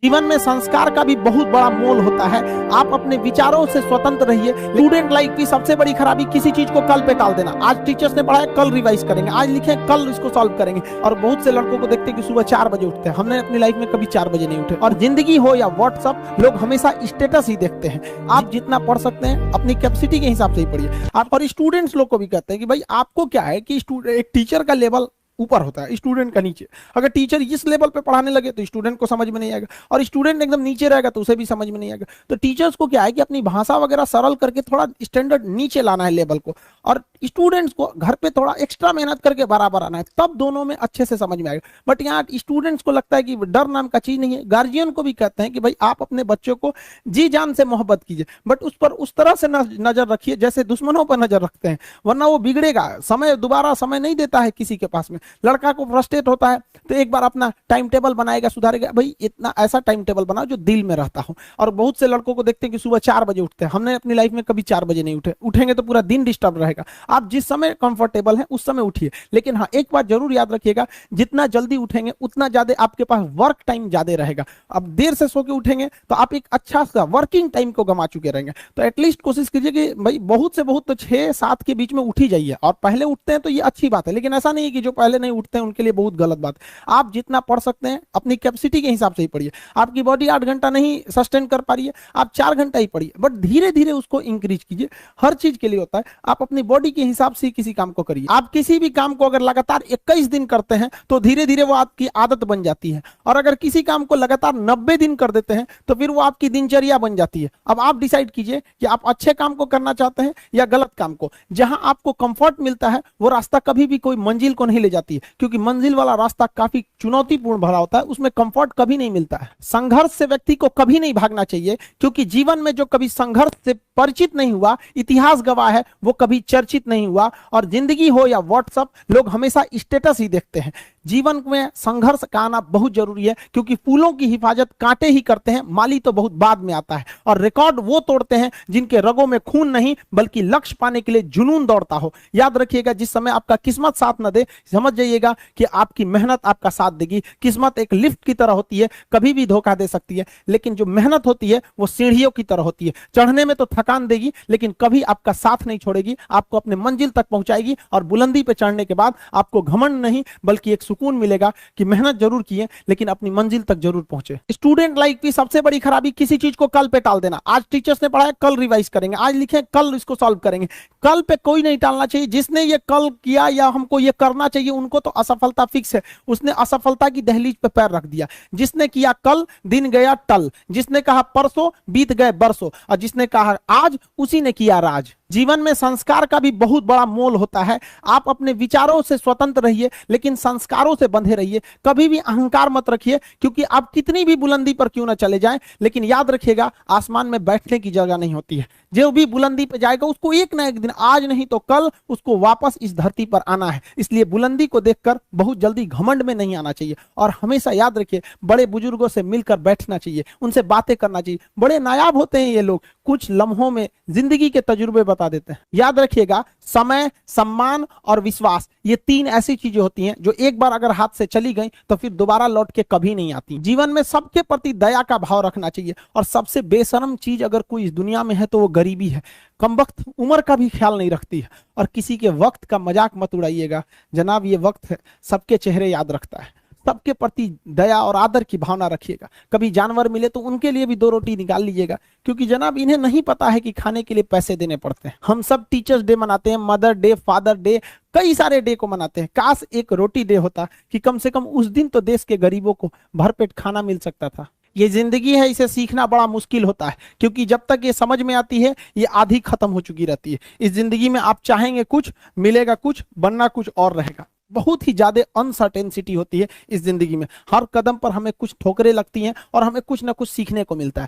जीवन में संस्कार का भी बहुत बड़ा मोल होता है। आप अपने विचारों से स्वतंत्र रहिए। स्टूडेंट लाइफ की सबसे बड़ी खराबी किसी चीज को कल पे टाल देना। आज टीचर्स ने पढ़ाया, कल रिवाइज करेंगे, आज लिखे, कल इसको सॉल्व करेंगे। और बहुत से लड़कों को देखते हैं कि सुबह 4 बजे उठते हैं। हमने अपनी लाइफ में कभी 4 बजे नहीं उठे। और जिंदगी हो या व्हाट्सअप, लोग हमेशा स्टेटस ही देखते हैं। आप जितना पढ़ सकते हैं अपनी कैपेसिटी के हिसाब से ही पढ़िए। आप और स्टूडेंट्स लोग को भी कहते हैं कि भाई आपको क्या है कि एक टीचर का लेवल ऊपर होता है, स्टूडेंट का नीचे। अगर टीचर इस लेवल पे पढ़ाने लगे तो स्टूडेंट को समझ में नहीं आएगा, और स्टूडेंट एकदम नीचे रहेगा तो उसे भी समझ में नहीं आएगा। तो टीचर्स को क्या है कि अपनी भाषा वगैरह सरल करके थोड़ा स्टैंडर्ड नीचे लाना है लेवल को, और स्टूडेंट्स को घर पे थोड़ा एक्स्ट्रा मेहनत करके बराबर आना है, तब दोनों में अच्छे से समझ में आएगा। बट यहाँ स्टूडेंट्स को लगता है कि डर नाम का चीज नहीं है। गार्जियन को भी कहते हैं कि भाई आप अपने बच्चों को जी जान से मोहब्बत कीजिए, बट उस पर उस तरह से नजर रखिए जैसे दुश्मनों पर नजर रखते हैं, वरना वो बिगड़ेगा। दोबारा समय नहीं देता है किसी के पास में। लड़का को फ्रस्ट्रेट होता है तो एक बार अपना टाइम टेबल बनाएगा, सुधारेगा। भाई इतना ऐसा टाइम टेबल बनाओ जो दिल में रहता हो। और बहुत से लड़कों को देखते हैं कि सुबह 4 बजे उठते हैं। हमने अपनी लाइफ में कभी 4 बजे नहीं उठे। उठेंगे तो पूरा दिन डिस्टर्ब रहेगा। आप जिस समय कंफर्टेबल है उस समय उठिए, लेकिन हाँ एक बात जरूर याद रखिएगा, जितना जल्दी उठेंगे उतना ज्यादा आपके पास वर्क टाइम ज्यादा रहेगा। अब देर से सो के उठेंगे तो आप एक अच्छा सा वर्किंग टाइम को गंवा चुके रहेंगे। तो एटलीस्ट कोशिश कीजिए कि भाई बहुत से बहुत तो 6-7 के बीच में उठ ही जाइए। और पहले उठते हैं तो ये अच्छी बात है, लेकिन ऐसा नहीं कि जो पहले नहीं उठते हैं उनके लिए बहुत गलत बात। आप जितना पढ़ सकते हैं अपनी कैपेसिटी के हिसाब से ही पढ़िए। आपकी बॉडी 8 घंटा नहीं सस्टेन कर पा रही है, आप 4 घंटा ही पढ़िए, बट धीरे धीरे उसको इंक्रीज कीजिए। हर चीज के लिए होता है, आप अपनी बॉडी के हिसाब से किसी काम को करिए। आप किसी भी काम को अगर लगातार 21 दिन करते हैं तो धीरे धीरे वो आपकी आदत बन जाती है, और अगर किसी काम को लगातार 90 दिन कर देते हैं तो फिर वो आपकी दिनचर्या बन जाती है। अब आप डिसाइड कीजिए कि आप अच्छे काम को करना चाहते हैं या गलत काम को। जहां आपको कंफर्ट मिलता है वो रास्ता कभी भी कोई मंजिल को नहीं ले जाती है, क्योंकि मंजिल वाला रास्ता काफी चुनौतीपूर्ण भरा होता है, उसमें कंफर्ट कभी नहीं मिलता है। संघर्ष से व्यक्ति को कभी नहीं भागना चाहिए, क्योंकि जीवन में जो कभी संघर्ष से परिचित नहीं हुआ, इतिहास गवाह है, वो कभी चर्चित नहीं हुआ। और जिंदगी हो या व्हाट्सएप, लोग हमेशा स्टेटस ही देखते हैं। जीवन में संघर्ष का आना बहुत जरूरी है, क्योंकि फूलों की हिफाजत कांटे ही करते हैं, माली तो बहुत बाद में आता है। और रिकॉर्ड वो तोड़ते हैं जिनके रगों में खून नहीं बल्कि लक्ष्य पाने के लिए जुनून दौड़ता हो। याद रखिएगा, जिस समय आपका किस्मत साथ न दे, समझ जाइएगा कि आपकी मेहनत आपका साथ देगी। किस्मत एक लिफ्ट की तरह होती है, कभी भी धोखा दे सकती है, लेकिन जो मेहनत होती है वो सीढ़ियों की तरह होती है। चढ़ने में तो थकान देगी, लेकिन कभी आपका साथ नहीं छोड़ेगी, आपको अपने मंजिल तक पहुंचाएगी। और बुलंदी पे चढ़ने के बाद आपको घमंड नहीं बल्कि एक सुकून मिलेगा कि मेहनत जरूर किए लेकिन अपनी मंजिल तक जरूर पहुंचे। स्टूडेंट लाइफ की सबसे बड़ी खराबी किसी चीज को कल पे टाल देना। आज टीचर्स ने पढ़ाया, कल रिवाइज करेंगे, आज लिखे, कल इसको सॉल्व करेंगे। कल पे कोई नहीं टालना चाहिए। जिसने ये कल किया या हमको ये करना चाहिए, उनको तो असफलता फिक्स है। उसने असफलता की दहलीज पे पैर रख दिया। जिसने किया कल, दिन गया टल। जिसने कहा परसों, बीत गए बरसों। और जिसने कहा आज, उसी ने किया राज। जीवन में संस्कार का भी बहुत बड़ा मोल होता है। आप अपने विचारों से स्वतंत्र रहिए, लेकिन संस्कारों से बंधे रहिए। कभी भी अहंकार मत रखिए, क्योंकि आप कितनी भी बुलंदी पर क्यों ना चले जाएं, लेकिन याद रखिएगा आसमान में बैठने की जगह नहीं होती है। जो भी बुलंदी पे जाएगा उसको एक ना एक दिन, आज नहीं तो कल, उसको वापस इस धरती पर आना है। इसलिए बुलंदी को देखकर बहुत जल्दी घमंड में नहीं आना चाहिए। और हमेशा याद रखिए, बड़े बुजुर्गों से मिलकर बैठना चाहिए, उनसे बातें करना चाहिए। बड़े नायाब होते हैं ये लोग, कुछ लम्हों में जिंदगी के तजुर्बे बता देते हैं। याद रखिएगा, समय, सम्मान और विश्वास, ये 3 ऐसी चीजें होती हैं जो एक बार अगर हाथ से चली गई तो फिर दोबारा लौट के कभी नहीं आती। जीवन में सबके प्रति दया का भाव रखना चाहिए। और सबसे बेशरम चीज अगर कोई इस दुनिया में है तो वो गरीबी है। कमबख्त उम्र का भी ख्याल नहीं रखती है। और किसी के वक्त का मजाक मत उड़ाइएगा जनाब, ये वक्त है, सबके चेहरे याद रखता है। सबके प्रति दया और आदर की भावना रखिएगा। कभी जानवर मिले तो उनके लिए भी 2 रोटी निकाल लीजिएगा, क्योंकि जनाब इन्हें नहीं पता है कि खाने के लिए पैसे देने पड़ते हैं। हम सब टीचर्स डे मनाते हैं, मदर डे, फादर डे, कई सारे डे को मनाते हैं। काश एक रोटी डे होता कि कम से कम उस दिन तो देश के गरीबों को भरपेट खाना मिल सकता था। ये जिंदगी है, इसे सीखना बड़ा मुश्किल होता है, क्योंकि जब तक ये समझ में आती है ये आधी खत्म हो चुकी रहती है। इस जिंदगी में आप चाहेंगे कुछ, मिलेगा कुछ, बनना कुछ और रहेगा। बहुत ही ज्यादा अनसर्टेनिटी होती है इस जिंदगी में। हर कदम पर हमें कुछ ठोकरें लगती हैं और हमें कुछ ना कुछ सीखने को मिलता है।